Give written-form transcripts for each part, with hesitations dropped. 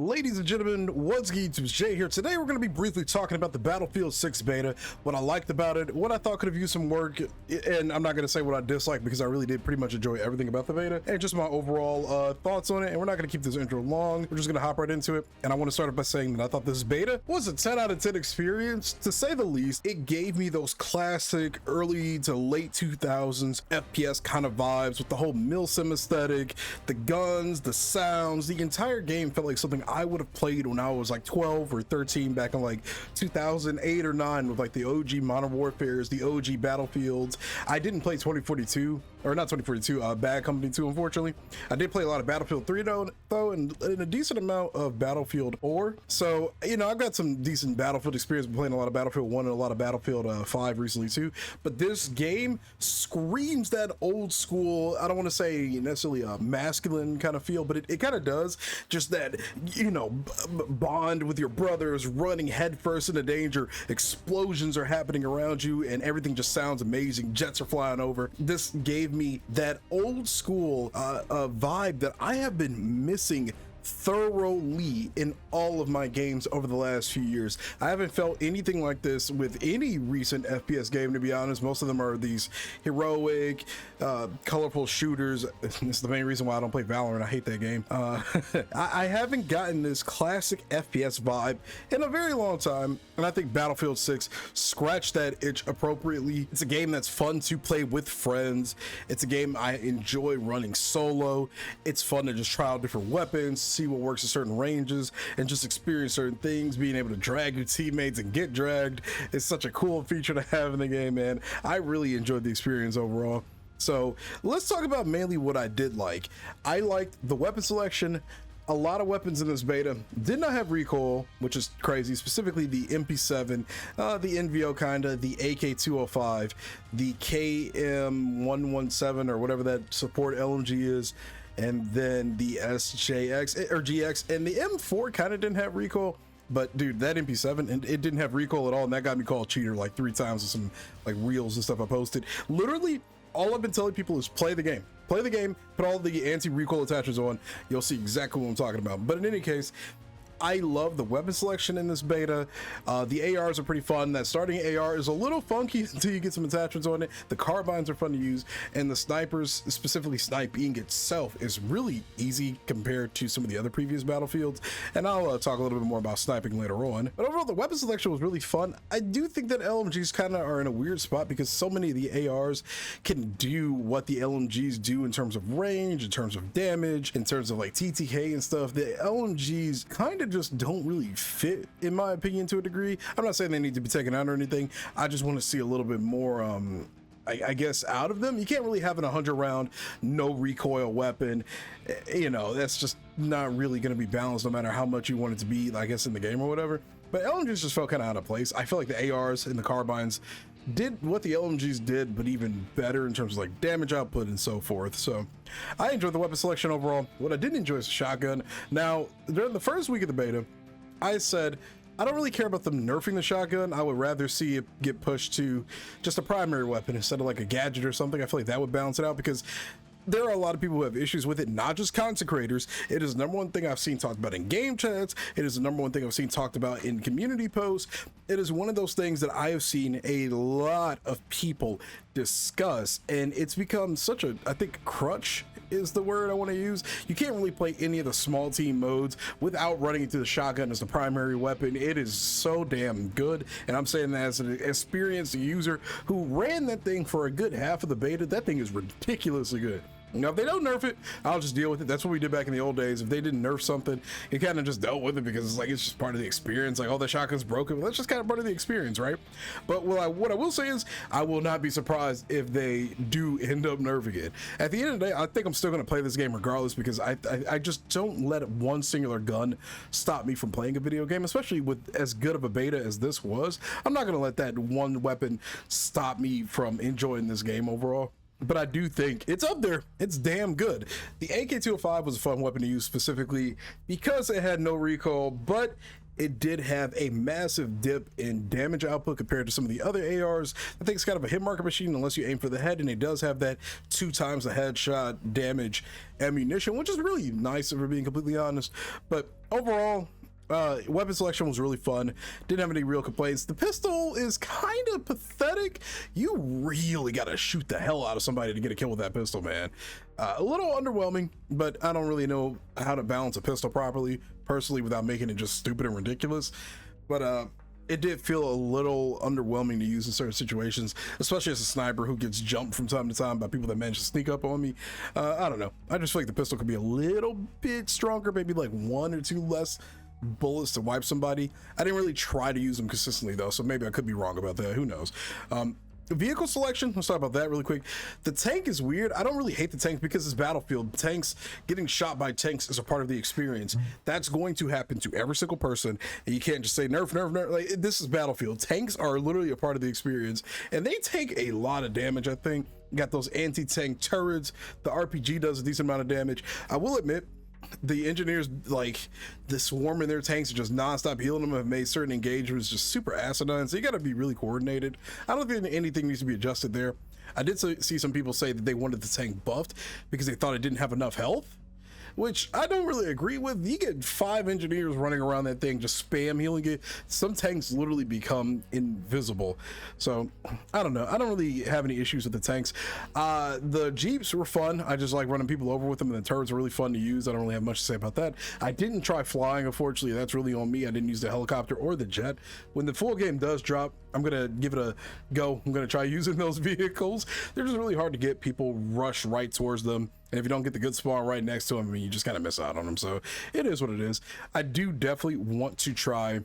Ladies and gentlemen, what's good? YouTube? Jay here. Today we're going to be briefly talking about the Battlefield 6 beta, what I liked about it, what I thought could have used some work, and I'm not going to say what I disliked because I really did pretty much enjoy everything about the beta, and just my overall thoughts on it. And we're not going to keep this intro long. We're just going to hop right into it. And I want to start off by saying that I thought this beta was a 10 out of 10 experience, to say the least. It gave me those classic early to late 2000s FPS kind of vibes with the whole milsim aesthetic, the guns, the sounds. The entire game felt like something I would have played when I was like 12 or 13 back in like 2008 or 9 with like the OG Modern Warfares, the OG Battlefields. I didn't play 2042, or not 2042, Bad Company 2, unfortunately. I did play a lot of Battlefield 3 though, and a decent amount of Battlefield 4. So, you know, I've got some decent Battlefield experience. Been playing a lot of Battlefield 1 and a lot of Battlefield 5 recently too. But this game screams that old school, I don't want to say necessarily a masculine kind of feel, but it kind of does. Just that, you know, bond with your brothers, running headfirst into danger, explosions are happening around you, and everything just sounds amazing. Jets are flying over. This gave me that old school vibe that I have been missing thoroughly in all of my games over the last few years. I haven't felt anything like this with any recent FPS game, to be honest. Most of them are these heroic, colorful shooters. It's the main reason why I don't play Valorant. I hate that game. I haven't gotten this classic FPS vibe in a very long time, and I think Battlefield 6 scratched that itch appropriately. It's a game that's fun to play with friends. It's a game I enjoy running solo. It's fun to just try out different weapons, see what works in certain ranges, and just experience certain things. Being able to drag your teammates and get dragged is such a cool feature to have in the game, man. I really enjoyed the experience overall. So let's talk about mainly what I did like. I liked the weapon selection. A lot of weapons in this beta did not have recoil, which is crazy. Specifically the MP7, the NVO kinda, the AK-205, the KM117 or whatever that support LMG is, and then the SJX or GX, and the M4 kind of didn't have recoil. But dude, that MP7, and it didn't have recoil at all, and that got me called cheater like 3 times with some like reels and stuff I posted. Literally all I've been telling people is play the game, put all the anti-recoil attachments on. You'll see exactly what I'm talking about. But in any case, I love the weapon selection in this beta. The ARs are pretty fun. That starting AR is a little funky until you get some attachments on it. The carbines are fun to use, and the snipers, specifically sniping itself, is really easy compared to some of the other previous Battlefields. And I'll talk a little bit more about sniping later on. But overall, the weapon selection was really fun. I do think that LMGs kind of are in a weird spot because so many of the ARs can do what the LMGs do in terms of range, in terms of damage, in terms of like TTK and stuff. The LMGs kind of just don't really fit, in my opinion, to a degree. I'm not saying they need to be taken out or anything. I just want to see a little bit more I guess out of them. You can't really have an 100 round no recoil weapon, you know. That's just not really going to be balanced no matter how much you want it to be, I guess, in the game or whatever. But LMGs just felt kind of out of place. I feel like the ARs and the carbines did what the LMGs did, but even better in terms of like damage output and so forth. So I enjoyed the weapon selection overall. What I didn't enjoy is the shotgun. Now, during the first week of the beta, I said I don't really care about them nerfing the shotgun. I would rather see it get pushed to just a primary weapon instead of like a gadget or something. I feel like that would balance it out, because there are a lot of people who have issues with it, not just content creators. It is the number one thing I've seen talked about in game chats. It is the number one thing I've seen talked about in community posts. It is one of those things that I have seen a lot of people discuss, and it's become such a, I think, crutch is the word I want to use. You can't really play any of the small team modes without running into the shotgun as the primary weapon. It is so damn good, and I'm saying that as an experienced user who ran that thing for a good half of the beta. That thing is ridiculously good. Now, if they don't nerf it, I'll just deal with it. That's what we did back in the old days. If they didn't nerf something, you kind of just dealt with it because it's like, it's just part of the experience. Like, oh, the shotgun's broken. Well, that's just kind of part of the experience, right? But what I will say is I will not be surprised if they do end up nerfing it. At the end of the day, I think I'm still going to play this game regardless, because I just don't let one singular gun stop me from playing a video game, especially with as good of a beta as this was. I'm not going to let that one weapon stop me from enjoying this game overall. But I do think it's up there. It's damn good. The AK-205 was a fun weapon to use, specifically because it had no recoil, but it did have a massive dip in damage output compared to some of the other ARs. I think it's kind of a hit marker machine unless you aim for the head, and it does have that 2 times the headshot damage ammunition, which is really nice if we're being completely honest. But overall, weapon selection was really fun. Didn't have any real complaints. The pistol is kind of pathetic. You really gotta shoot the hell out of somebody to get a kill with that pistol, man. A little underwhelming, but I don't really know how to balance a pistol properly personally without making it just stupid and ridiculous. But it did feel a little underwhelming to use in certain situations, especially as a sniper who gets jumped from time to time by people that manage to sneak up on me. I don't know, I just feel like the pistol could be a little bit stronger, maybe like 1 or 2 less bullets to wipe somebody. I didn't really try to use them consistently though, so maybe I could be wrong about that, who knows. Vehicle selection, let's talk about that really quick. The tank is weird. I don't really hate the tank because it's Battlefield. Tanks, getting shot by tanks is a part of the experience. That's going to happen to every single person, and you can't just say nerf, nerf, nerf. Like, this is Battlefield. Tanks are literally a part of the experience, and they take a lot of damage. I think got those anti-tank turrets. The RPG does a decent amount of damage. I will admit, the engineers, like, the swarm in their tanks are just non-stop healing them, have made certain engagements just super asinine, so you got to be really coordinated. I don't think anything needs to be adjusted there. I did see some people say that they wanted the tank buffed because they thought it didn't have enough health, which I don't really agree with. You get 5 engineers running around that thing just spam healing it. Some tanks literally become invisible. So I don't know, I don't really have any issues with the tanks. The Jeeps were fun. I just like running people over with them, and the turrets are really fun to use. I don't really have much to say about that. I didn't try flying, unfortunately. That's really on me. I didn't use the helicopter or the jet. When the full game does drop, I'm gonna give it a go. I'm gonna try using those vehicles. They're just really hard to get. People rush right towards them, and if you don't get the good spawn right next to them, I mean, you just kind of miss out on them. So it is what it is. I do definitely want to try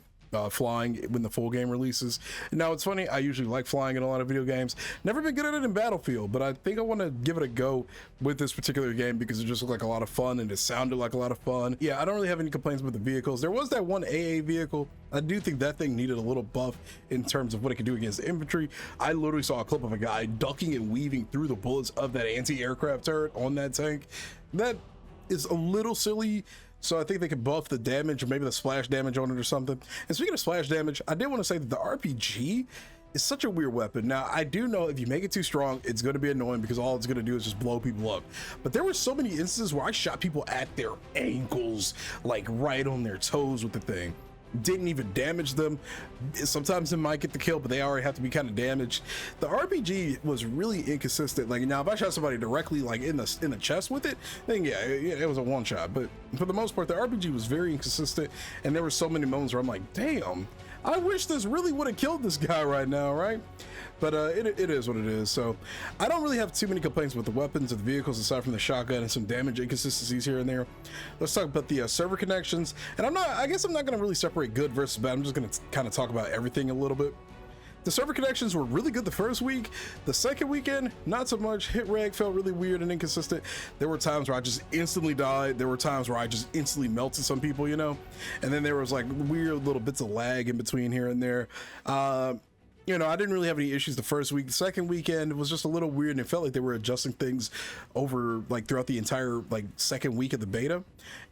flying when the full game releases. Now it's funny, I usually like flying in a lot of video games. Never been good at it in Battlefield, but I think I want to give it a go with this particular game because it just looked like a lot of fun and it sounded like a lot of fun. Yeah, I don't really have any complaints with the vehicles. There was that one AA vehicle. I do think that thing needed a little buff in terms of what it could do against infantry. I literally saw a clip of a guy ducking and weaving through the bullets of that anti-aircraft turret on that tank. That is a little silly. So I think they could buff the damage or maybe the splash damage on it or something. And speaking of splash damage, I did want to say that the RPG is such a weird weapon. Now, I do know if you make it too strong, it's going to be annoying because all it's going to do is just blow people up. But there were so many instances where I shot people at their ankles, like right on their toes with the thing. Didn't even damage them. Sometimes it might get the kill, but they already have to be kind of damaged. The RPG was really inconsistent. Like, now if I shot somebody directly like in the chest with it, then yeah, it was a one shot. But for the most part, the RPG was very inconsistent, and there were so many moments where I'm like, damn, I wish this really would have killed this guy right now, right? But it is what it is. So I don't really have too many complaints with the weapons and the vehicles aside from the shotgun and some damage inconsistencies here and there. Let's talk about the server connections. And I guess I'm not going to really separate good versus bad. I'm just going to kind of talk about everything a little bit. The server connections were really good the first week. The second weekend, not so much. Hit reg felt really weird and inconsistent. There were times where I just instantly died. There were times where I just instantly melted some people, you know? And then there was like weird little bits of lag in between here and there. You know, I didn't really have any issues the first week. The second weekend was just a little weird, and it felt like they were adjusting things over like throughout the entire like second week of the beta.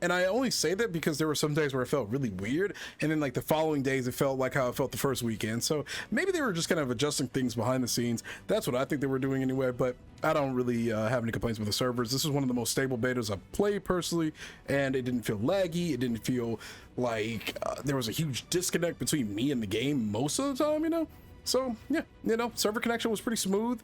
And I only say that because there were some days where it felt really weird, and then like the following days it felt like how it felt the first weekend. So maybe they were just kind of adjusting things behind the scenes. That's what I think they were doing anyway, but I don't really have any complaints with the servers. This is one of the most stable betas I've played personally, and it didn't feel laggy. It didn't feel like there was a huge disconnect between me and the game most of the time, you know? So yeah, you know, server connection was pretty smooth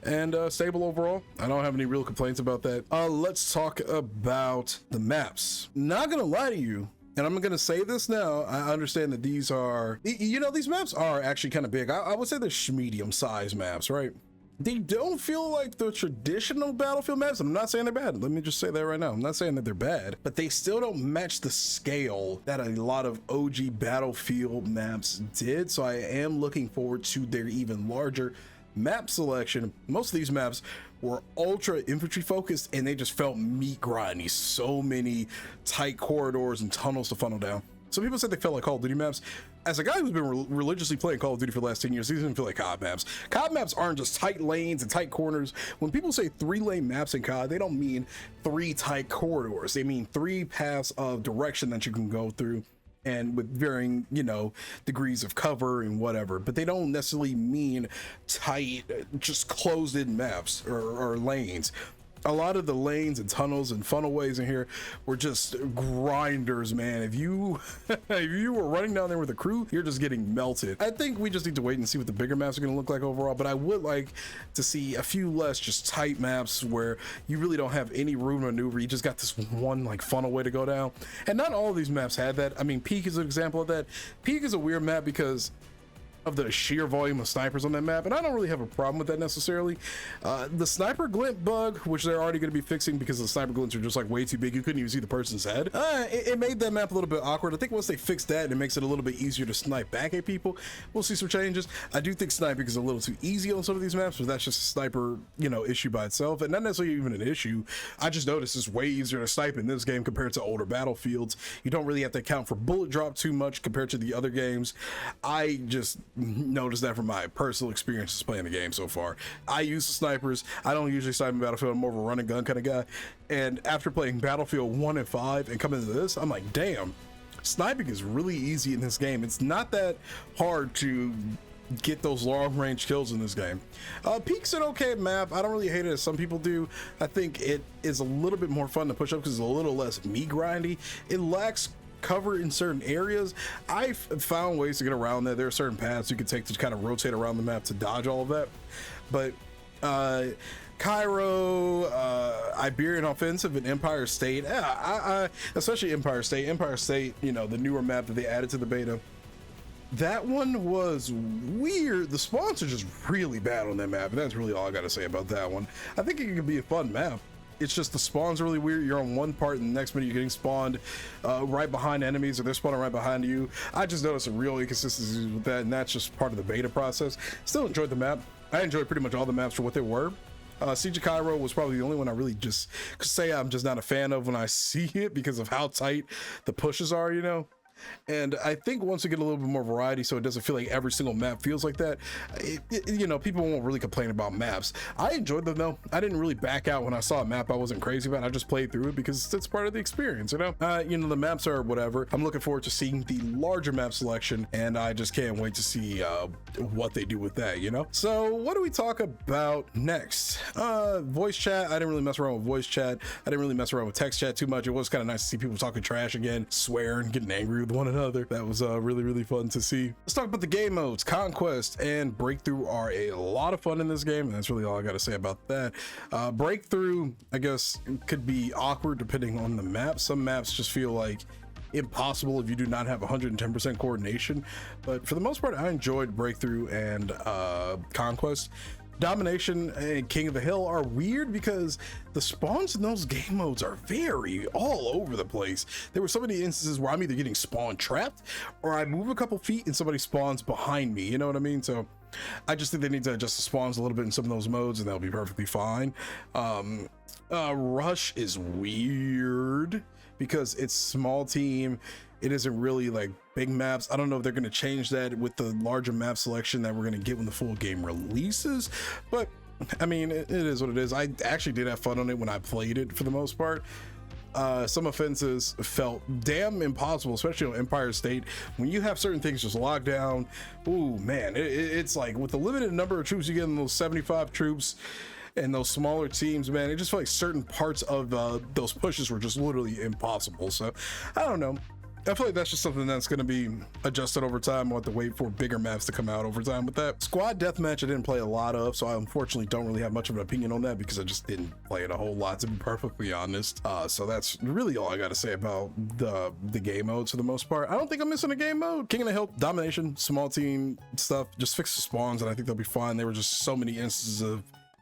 and stable overall. I don't have any real complaints about that. Let's talk about the maps. Not gonna lie to you, and I'm gonna say this now, I understand that these are, you know, these maps are actually kind of big. I would say they're medium sized maps, right? They don't feel like the traditional Battlefield maps. I'm not saying they're bad. Let me just say that right now. I'm not saying that they're bad, but they still don't match the scale that a lot of OG Battlefield maps did. So I am looking forward to their even larger map selection. Most of these maps were ultra infantry focused, and they just felt meat grindy. So many tight corridors and tunnels to funnel down. Some people said they felt like Call of Duty maps. As a guy who's been religiously playing Call of Duty for the last 10 years, these didn't feel like COD maps. COD maps aren't just tight lanes and tight corners. When people say 3-lane maps in COD, they don't mean 3 tight corridors. They mean 3 paths of direction that you can go through. and with varying, you know, degrees of cover and whatever, but they don't necessarily mean tight, just closed in maps or lanes. A lot of the lanes and tunnels and funnelways in here were just grinders, man. If you if you were running down there with a crew, you're just getting melted. I think we just need to wait and see what the bigger maps are going to look like overall, but I would like to see a few less just tight maps where you really don't have any room to maneuver. You just got this one like funnel way to go down, and not all of these maps had that. I mean, Peak is an example of that. Peak is a weird map because of the sheer volume of snipers on that map, and I don't really have a problem with that necessarily. The sniper glint bug, which they're already going to be fixing because the sniper glints are just like way too big, you couldn't even see the person's head. It made that map a little bit awkward. I think once they fix that, it makes it a little bit easier to snipe back at people. We'll see some changes. I do think sniping is a little too easy on some of these maps, but that's just a sniper, you know, issue by itself, and not necessarily even an issue. I just noticed it's way easier to snipe in this game compared to older Battlefields. You don't really have to account for bullet drop too much compared to the other games. I just noticed that from my personal experiences playing the game so far. I use the snipers. I don't usually snipe in Battlefield. I'm more of a run and gun kind of guy. And after playing Battlefield 1 and 5 and coming into this, I'm like, damn, sniping is really easy in this game. It's not that hard to get those long range kills in this game. Peak's an okay map. I don't really hate it as some people do. I think it is a little bit more fun to push up because it's a little less meat grindy. It lacks cover in certain areas. I've found ways to get around that. There are certain paths you can take to kind of rotate around the map to dodge all of that. But Cairo, Iberian Offensive, and Empire State, especially Empire State, you know, the newer map that they added to the beta, that one was weird. The spawns are just really bad on that map, and that's really all I got to say about that one. I think it could be a fun map. It's just the spawns are really weird. You're on one part, and the next minute you're getting spawned right behind enemies, or they're spawning right behind you. I just noticed some real inconsistencies with that, and that's just part of the beta process. Still enjoyed the map. I enjoyed pretty much all the maps for what they were. Siege of Cairo was probably the only one I really just could say I'm just not a fan of when I see it because of how tight the pushes are, you know. And I think once we get a little bit more variety, so it doesn't feel like every single map feels like that, you know, people won't really complain about maps. I enjoyed them though. I didn't really back out when I saw a map I wasn't crazy about. I just played through it because it's part of the experience, you know. You know, the maps are whatever. I'm looking forward to seeing the larger map selection, and I just can't wait to see what they do with that, you know. So what do we talk about next? Voice chat. I didn't really mess around with voice chat. I didn't really mess around with text chat too much. It was kind of nice to see people talking trash again, swearing, getting angry with one another. That was really fun to see. Let's talk about the game modes. Conquest and Breakthrough are a lot of fun in this game, and that's really all I got to say about that. Breakthrough, I guess, could be awkward depending on the map. Some maps just feel like impossible if you do not have 110% coordination, but for the most part I enjoyed Breakthrough and Conquest. Domination and King of the Hill are weird because the spawns in those game modes are very all over the place. There were so many instances where I'm either getting spawn trapped or I move a couple feet and somebody spawns behind me, you know what I mean? So I just think they need to adjust the spawns a little bit in some of those modes and they'll be perfectly fine. Rush is weird because it's small team. It isn't really like big maps. I don't know if they're going to change that with the larger map selection that we're going to get when the full game releases, but I mean, it is what it is. I actually did have fun on it when I played it for the most part. Some offenses felt damn impossible, especially on Empire State. When you have certain things just locked down, ooh man, it's like with the limited number of troops you get in those 75 troops and those smaller teams, man, it just felt like certain parts of those pushes were just literally impossible. So I don't know. I feel like that's just something that's going to be adjusted over time. We'll have to wait for bigger maps to come out over time with that. Squad deathmatch I didn't play a lot of, so I unfortunately don't really have much of an opinion on that because I just didn't play it a whole lot, to be perfectly honest. So that's really all I got to say about the game modes for the most part. I don't think I'm missing a game mode. King of the Hill, domination, small team stuff, just fix the spawns and I think they'll be fine. There were just so many instances of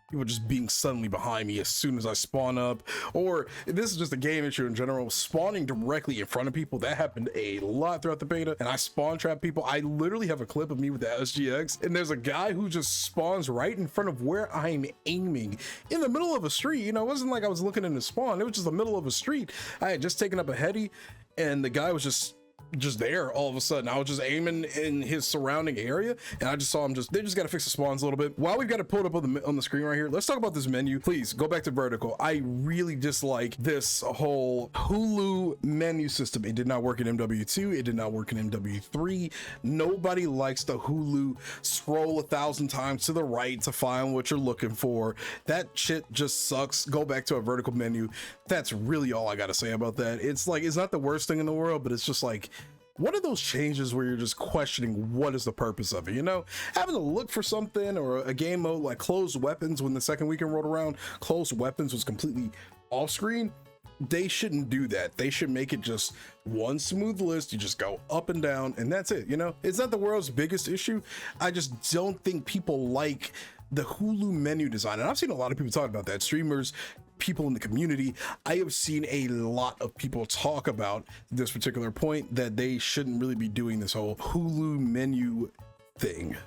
people just being suddenly behind me as soon as I spawn up, or this is just a game issue in general, spawning directly in front of people. That happened a lot throughout the beta, and I spawn trap people. I literally have a clip of me with the SGX, and there's a guy who just spawns right in front of where I'm aiming in the middle of a street. You know, it wasn't like I was looking in the spawn, it was just the middle of a street. I had just taken up a heady, and the guy was just just there all of a sudden. I was just aiming in his surrounding area, and I just saw him they just got to fix the spawns a little bit. While we've got it pulled up on the screen right here, let's talk about this menu. Please go back to vertical. I really dislike this whole Hulu menu system. It did not work in MW2. It did not work in MW3. Nobody likes the Hulu scroll 1,000 times to the right to find what you're looking for. That shit just sucks. Go back to a vertical menu. That's really all I gotta say about that. It's like, it's not the worst thing in the world, but it's just like one of those changes where you're just questioning what is the purpose of it, you know? Having to look for something, or a game mode like closed weapons, when the second weekend rolled around, closed weapons was completely off screen. They shouldn't do that. They should make it just one smooth list. You just go up and down, and that's it, you know? It's not the world's biggest issue. I just don't think people like the Hulu menu design, and I've seen a lot of people talk about that, streamers, people in the community. I have seen a lot of people talk about this particular point, that they shouldn't really be doing this whole Hulu menu thing.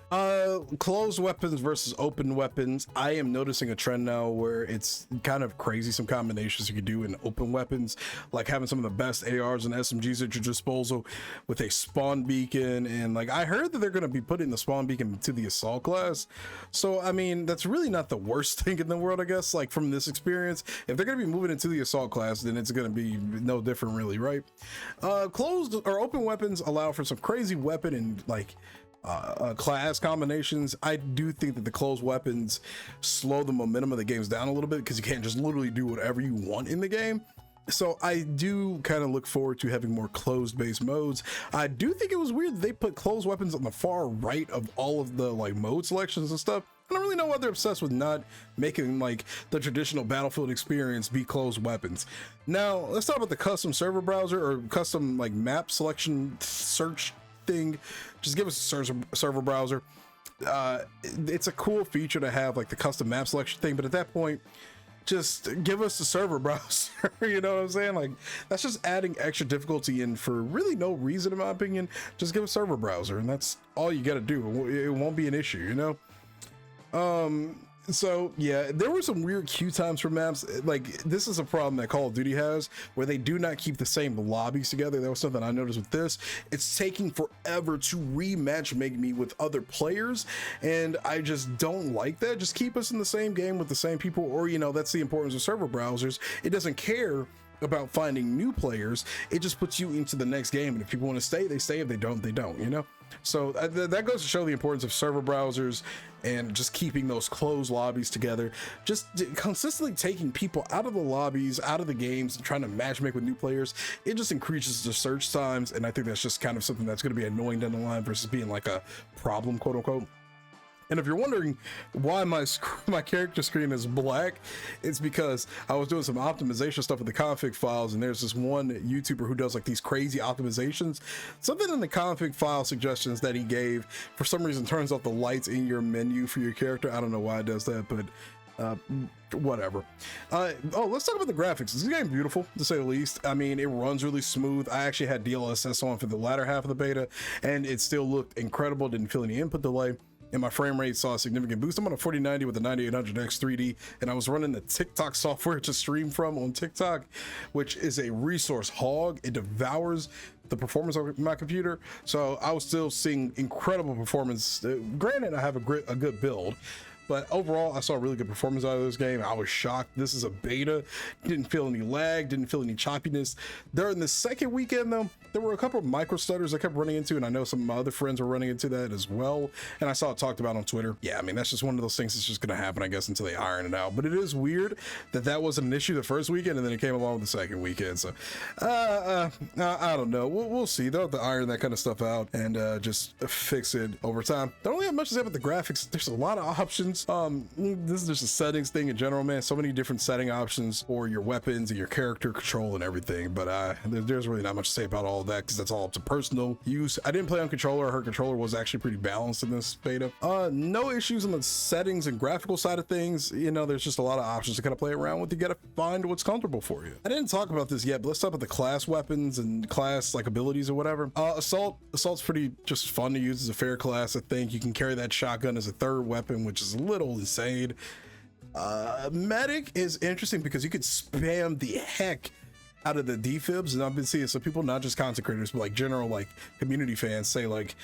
Closed weapons versus open weapons. I am noticing a trend now where it's kind of crazy, some combinations you could do in open weapons, like having some of the best ARs and SMGs at your disposal with a spawn beacon. And like, I heard that they're going to be putting the spawn beacon to the assault class, so I mean, that's really not the worst thing in the world, I guess. Like, from this experience, if they're going to be moving into the assault class, then it's going to be no different really, right? Closed or open weapons allow for some crazy weapon and like class combinations. I do think that the closed weapons slow the momentum of the games down a little bit, because you can't just literally do whatever you want in the game. So I do kind of look forward to having more closed based modes. I do think it was weird that they put closed weapons on the far right of all of the like mode selections and stuff. I don't really know why they're obsessed with not making like the traditional Battlefield experience be closed weapons. Now let's talk about the custom server browser, or custom like map selection search thing. Just give us a server browser. It's a cool feature to have, like the custom map selection thing, but at that point, just give us a server browser. You know what I'm saying? Like, that's just adding extra difficulty in for really no reason, in my opinion. Just give a server browser, and that's all you got to do. It won't be an issue, you know? So yeah, there were some weird queue times for maps. Like, this is a problem that Call of Duty has, where they do not keep the same lobbies together. That was something I noticed with this. It's taking forever to rematch make me with other players, and I just don't like that. Just keep us in the same game with the same people, or, you know, that's the importance of server browsers. It doesn't care about finding new players. It just puts you into the next game, and if people want to stay, they stay. If they don't, they don't, you know? So that goes to show the importance of server browsers and just keeping those closed lobbies together. Just consistently taking people out of the lobbies, out of the games, and trying to matchmake with new players. It just increases the search times, and I think that's just kind of something that's going to be annoying down the line versus being like a problem, quote unquote. And if you're wondering why my character screen is black, it's because I was doing some optimization stuff with the config files, and there's this one YouTuber who does like these crazy optimizations. Something in the config file suggestions that he gave, for some reason, turns off the lights in your menu for your character. I don't know why it does that, but whatever. Let's talk about the graphics. This game is beautiful, to say the least. I mean, it runs really smooth. I actually had DLSS on for the latter half of the beta, and it still looked incredible. Didn't feel any input delay, and my frame rate saw a significant boost. I'm on a 4090 with a 9800X 3D, and I was running the TikTok software to stream from on TikTok, which is a resource hog. It devours the performance of my computer, so I was still seeing incredible performance. Granted, I have a good build, but overall I saw a really good performance out of this game. I was shocked. This is a beta. Didn't feel any lag, didn't feel any choppiness. During the second weekend though, there were a couple of micro stutters I kept running into, and I know some of my other friends were running into that as well, and I saw it talked about on Twitter. Yeah, I mean, that's just one of those things that's just gonna happen, I guess, until they iron it out. But it is weird that wasn't an issue the first weekend, and then it came along with the second weekend. So I don't know. We'll see. They'll have to iron that kind of stuff out and just fix it over time. Don't really have much to say about the graphics. There's a lot of options. This is just a settings thing in general, man. So many different setting options for your weapons and your character control and everything, but there's really not much to say about all of that, because that's all up to personal use. I didn't play on controller. Her controller was actually pretty balanced in this beta. No issues on the settings and graphical side of things. You know, there's just a lot of options to kind of play around with. You gotta find what's comfortable for you. I didn't talk about this yet, but let's talk about the class weapons and class like abilities or whatever. Assault's pretty just fun to use as a fair class. I think you can carry that shotgun as a third weapon, which is a little insane. Medic is interesting because you could spam the heck out of the defibs, and I've been seeing some people, not just content creators, but like general like community fans, say like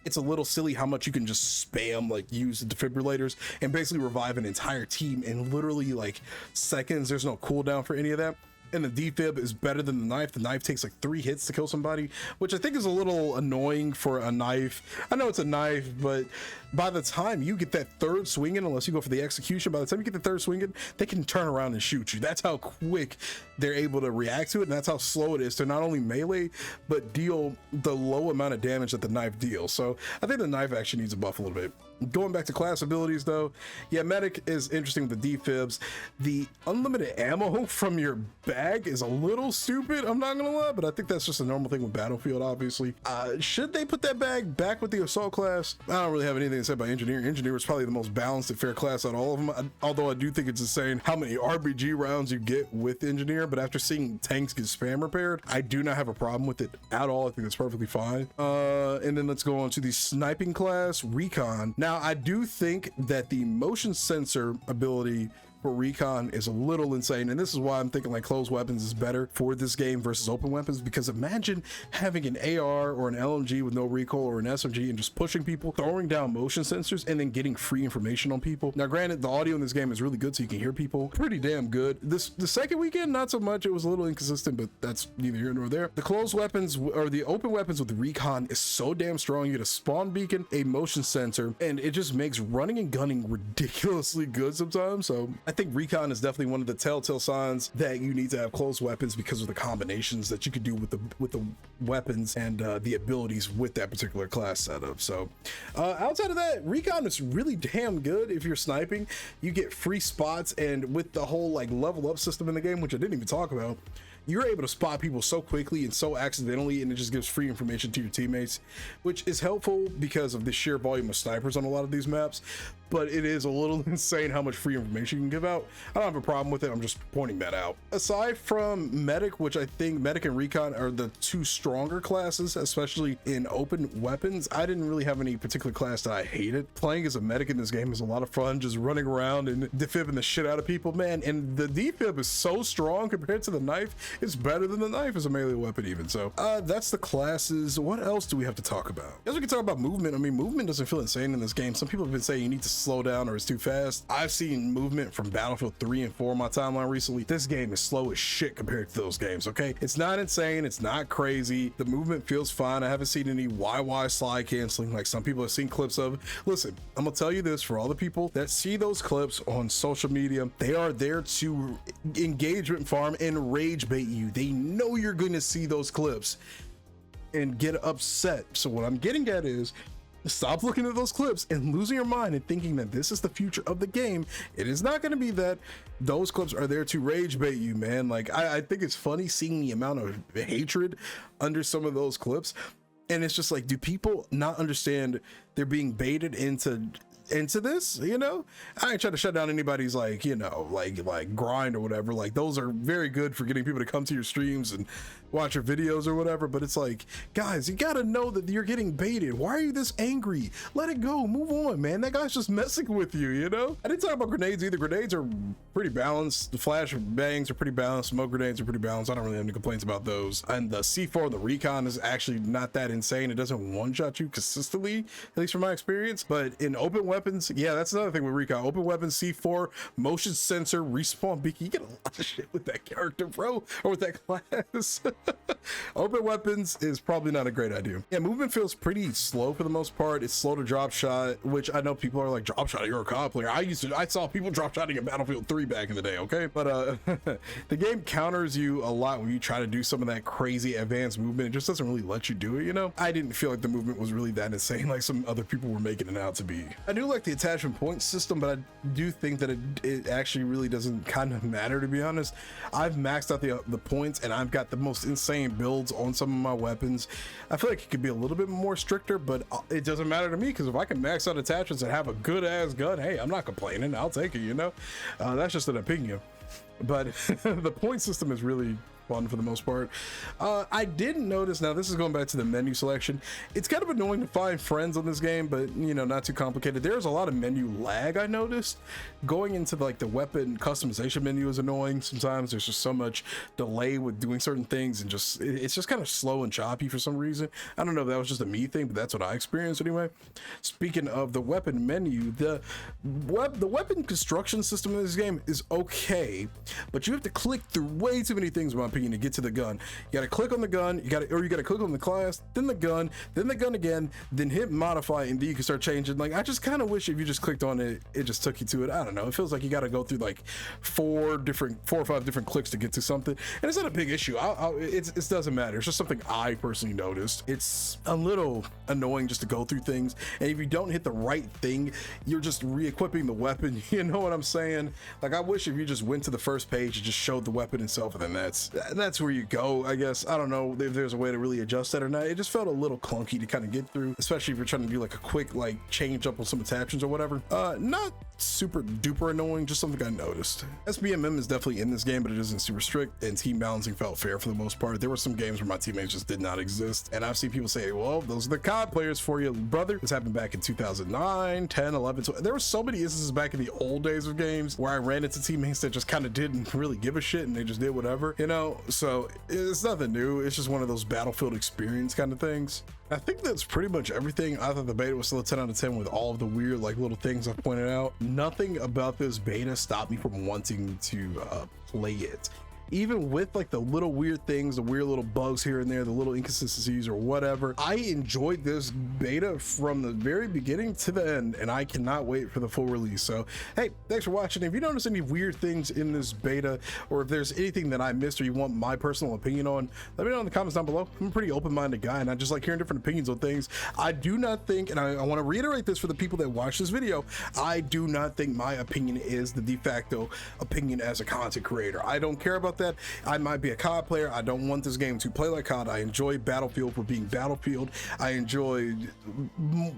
it's a little silly how much you can just spam like use the defibrillators and basically revive an entire team in literally like seconds. There's no cooldown for any of that. And the defib is better than the knife. The knife takes like 3 hits to kill somebody, which I think is a little annoying for a knife. I know it's a knife, but by the time you get that third swing in, unless you go for the execution, by the time you get the third swing in, they can turn around and shoot you. That's how quick they're able to react to it, and that's how slow it is to not only melee, but deal the low amount of damage that the knife deals. So I think the knife actually needs a buff a little bit. Going back to class abilities though, yeah, medic is interesting with the defibs. The unlimited ammo from your bag is a little stupid, I'm not gonna lie, but I think that's just a normal thing with Battlefield, obviously. Should they put that bag back with the assault class? I don't really have anything to say about engineer. Engineer is probably the most balanced and fair class out of all of them, although I do think it's insane how many RPG rounds you get with engineer. But after seeing tanks get spam repaired, I do not have a problem with it at all. I think it's perfectly fine. And then let's go on to the sniping class, recon. Now I do think that the motion sensor ability for recon is a little insane, and this is why I'm thinking like closed weapons is better for this game versus open weapons, because imagine having an AR or an LMG with no recoil or an SMG and just pushing people, throwing down motion sensors, and then getting free information on people. Now granted, the audio in this game is really good, so you can hear people pretty damn good. The second weekend, not so much. It was a little inconsistent, but that's neither here nor there. The closed weapons or the open weapons with recon is so damn strong. You get a spawn beacon, a motion sensor, and it just makes running and gunning ridiculously good sometimes. So I think recon is definitely one of the telltale signs that you need to have close weapons, because of the combinations that you could do with the weapons and the abilities with that particular class setup. So outside of that, recon is really damn good. If you're sniping, you get free spots, and with the whole like level up system in the game, which I didn't even talk about, you're able to spot people so quickly and so accidentally, and it just gives free information to your teammates, which is helpful because of the sheer volume of snipers on a lot of these maps. But it is a little insane how much free information you can give out. I don't have a problem with it, I'm just pointing that out. Aside from medic, which I think medic and recon are the two stronger classes, especially in open weapons, I didn't really have any particular class that I hated. Playing as a medic in this game is a lot of fun, just running around and defibbing the shit out of people, man. And the defib is so strong compared to the knife. It's better than the knife as a melee weapon even. So that's the classes. What else do we have to talk about? I guess we can talk about movement. I mean, movement doesn't feel insane in this game. Some people have been saying you need to slow down or it's too fast. I've seen movement from Battlefield 3 and 4 on my timeline recently. This game is slow as shit compared to those games, okay? It's not insane, it's not crazy. The movement feels fine. I haven't seen any YY slide canceling like some people have seen clips of. Listen, I'm gonna tell you this, for all the people that see those clips on social media, they are there to engagement farm and rage bait you. They know you're gonna see those clips and get upset. So what I'm getting at is, stop looking at those clips and losing your mind and thinking that this is the future of the game. It is not going to be that. Those clips are there to rage bait you, man. Like I think it's funny seeing the amount of hatred under some of those clips, and it's just like, do people not understand they're being baited into this? You know, I ain't trying to shut down anybody's like, you know, like grind or whatever. Like those are very good for getting people to come to your streams and watch your videos or whatever, but it's like, guys, you gotta know that you're getting baited. Why are you this angry? Let it go, move on, man. That guy's just messing with you, you know? I didn't talk about grenades either. Grenades are pretty balanced. The flash bangs are pretty balanced. Smoke grenades are pretty balanced. I don't really have any complaints about those. And the C4 and the recon is actually not that insane. It doesn't one-shot you consistently, at least from my experience. But in open weapons, yeah, that's another thing with recon. Open weapons, C4, motion sensor, respawn beacon. You get a lot of shit with that character, bro, or with that class. Open weapons is probably not a great idea. Yeah, movement feels pretty slow for the most part. It's slow to drop shot, which I know people are like, drop shot, you're a COD player. I saw people drop shotting in Battlefield 3 back in the day, okay? But the game counters you a lot when you try to do some of that crazy advanced movement. It just doesn't really let you do it, you know? I didn't feel like the movement was really that insane like some other people were making it out to be. I do like the attachment point system, but I do think that it actually really doesn't kind of matter, to be honest. I've maxed out the points, and I've got the most insane builds on some of my weapons. I feel like it could be a little bit more stricter, but it doesn't matter to me, because if I can max out attachments and have a good ass gun, hey, I'm not complaining. I'll take it, you know? That's just an opinion. But the point system is really fun for the most part. I didn't notice, now this is going back to the menu selection, it's kind of annoying to find friends on this game, but you know, not too complicated. There's a lot of menu lag I noticed. Going into like the weapon customization menu is annoying sometimes. There's just so much delay with doing certain things, and just it's just kind of slow and choppy for some reason. I don't know if that was just a me thing, but that's what I experienced anyway. Speaking of the weapon menu, the weapon construction system in this game is okay, but you have to click through way too many things in my opinion to get to the gun. You got to click on the gun, you got to click on the class, then the gun again, then hit modify, and then you can start changing. Like, I just kind of wish if you just clicked on it, it just took you to it. I don't know, it feels like you got to go through like four or five different clicks to get to something, and it's not a big issue. It doesn't matter. It's just something I personally noticed. It's a little annoying just to go through things, and if you don't hit the right thing, you're just re-equipping the weapon. You know what I'm saying? Like, I wish if you just went to the first page and just showed the weapon itself, and then that's where you go, I guess. I don't know if there's a way to really adjust that or not. It just felt a little clunky to kind of get through, especially if you're trying to do like a quick like change up on some attachments or whatever. Not super duper annoying, just something I noticed. SBMM is definitely in this game, but it isn't super strict, and team balancing felt fair for the most part. There were some games where my teammates just did not exist, and I've seen people say, well, those are the COD players for you, brother. This happened back in 2009, 10, 11, 12. There were so many instances back in the old days of games where I ran into teammates that just kind of didn't really give a shit, and they just did whatever, you know? So it's nothing new. It's just one of those Battlefield experience kind of things. I think that's pretty much everything. I thought the beta was still a 10 out of 10 with all of the weird like little things I've pointed out. Nothing about this beta stopped me from wanting to play it. Even with like the little weird things, the weird little bugs here and there, the little inconsistencies or whatever, I enjoyed this beta from the very beginning to the end, and I cannot wait for the full release. So hey, thanks for watching. If you notice any weird things in this beta, or if there's anything that I missed or you want my personal opinion on, let me know in the comments down below. I'm a pretty open-minded guy, and I just like hearing different opinions on things. I do not think, and I want to reiterate this for the people that watch this video, I do not think my opinion is the de facto opinion as a content creator. I don't care about that. I might be a COD player. I don't want this game to play like COD. I enjoy Battlefield for being Battlefield. I enjoy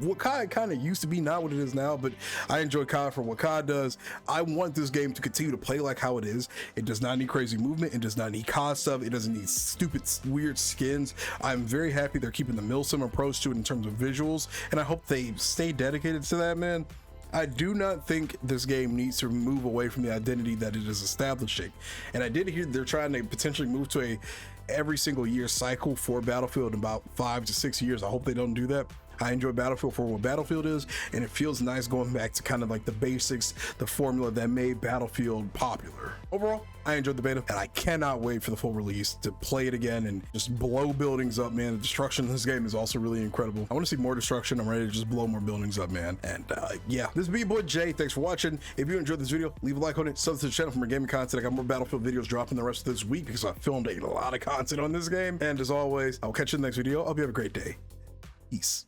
what COD kind of used to be, not what it is now, but I enjoy COD for what COD does. I want this game to continue to play like how it is. It does not need crazy movement. It does not need COD stuff. It doesn't need stupid, weird skins. I'm very happy they're keeping the Milsim approach to it in terms of visuals, and I hope they stay dedicated to that, man. I do not think this game needs to move away from the identity that it is establishing. And I did hear they're trying to potentially move to a every single year cycle for Battlefield in about 5 to 6 years. I hope they don't do that. I enjoy Battlefield for what Battlefield is, and it feels nice going back to kind of like the basics, the formula that made Battlefield popular. Overall, I enjoyed the beta, and I cannot wait for the full release to play it again and just blow buildings up, man. The destruction in this game is also really incredible. I want to see more destruction. I'm ready to just blow more buildings up, man. And yeah, this is me, boy Jay. Thanks for watching. If you enjoyed this video, leave a like on it, sub to the channel for more gaming content. I got more Battlefield videos dropping the rest of this week because I filmed a lot of content on this game. And as always, I'll catch you in the next video. I hope you have a great day. Peace.